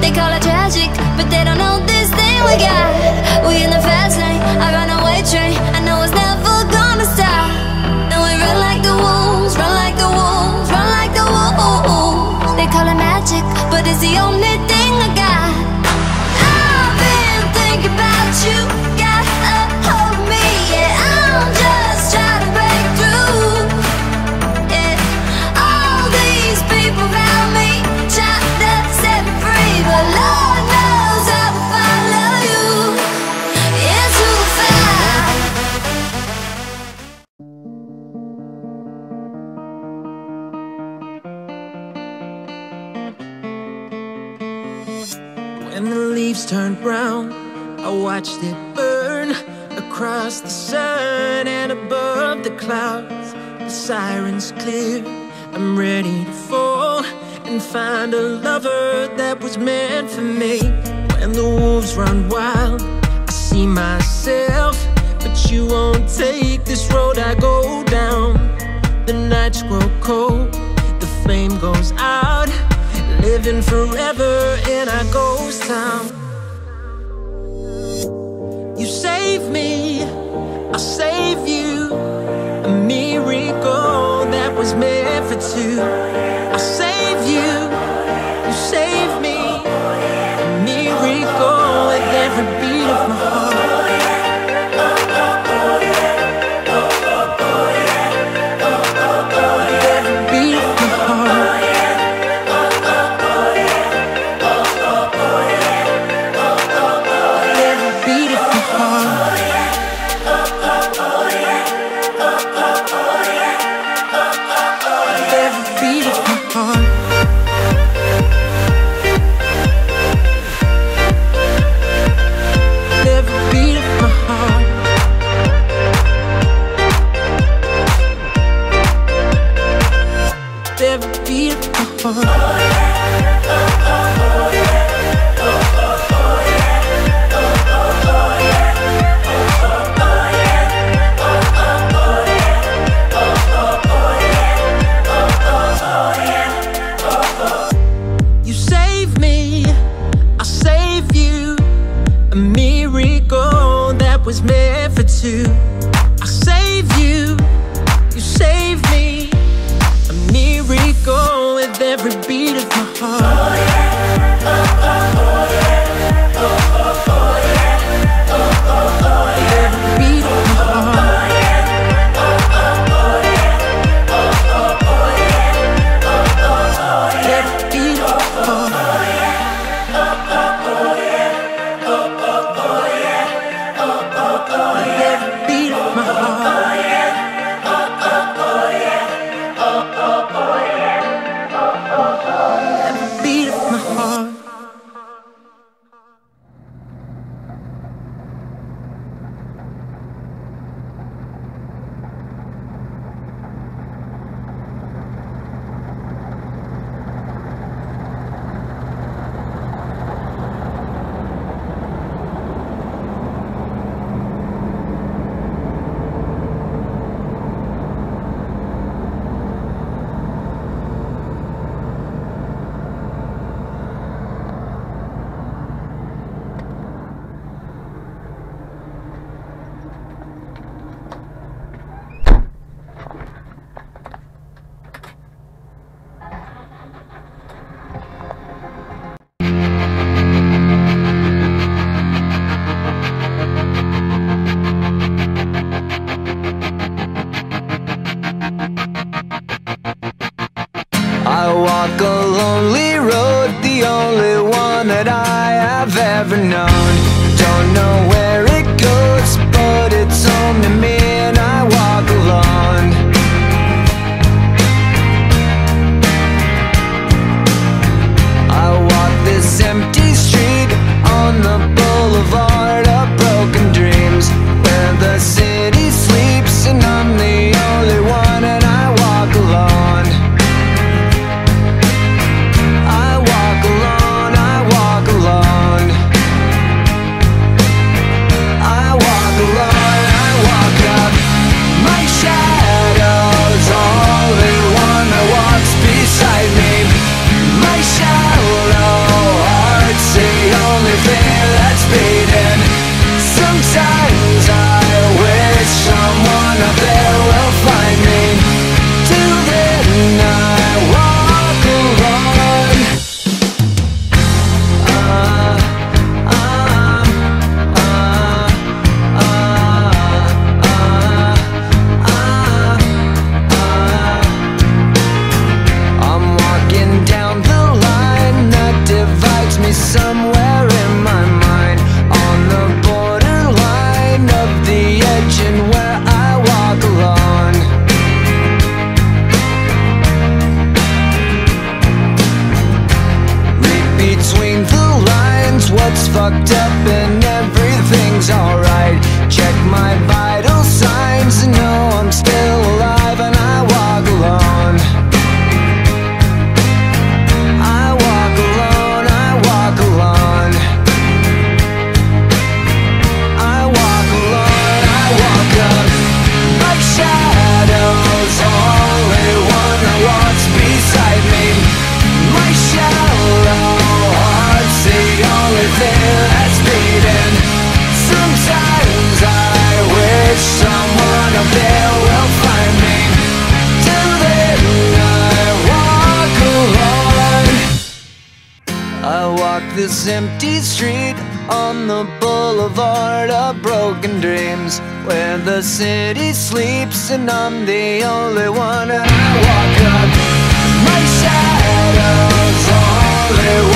They call it tragic, but they don't know this thing we got. We in the fast lane, I run away train. I know it's never gonna stop. And we run like the wolves, run like the wolves, run like the wolves. They call it magic, but it's the only thing I got. I've been thinking about you, got a hold of me, yeah. I'm just trying to break through, yeah. All these people around me trying to set me free, but Lord knows I will follow you into the fire. When the leaves turned brown, I watched it burn across the sun and above the clouds. The sirens clear, I'm ready to fall and find a lover that was meant for me. When the wolves run wild, I see myself, but you won't take this road I go down. The nights grow cold, the flame goes out, living forever in our ghost town. You save me, I'll save you, a miracle that was meant for two. I'll save you, you save me, a miracle with every beat of my heart. Was meant for two. I'll save you, you save me, a miracle with every beat of my heart. Oh yeah, oh yeah, oh yeah, with every beat of my heart. Every beat of my heart. Every beat of my heart. this empty street on the boulevard of broken dreams, where the city sleeps and I'm the only one. And I walk up, my shadow's only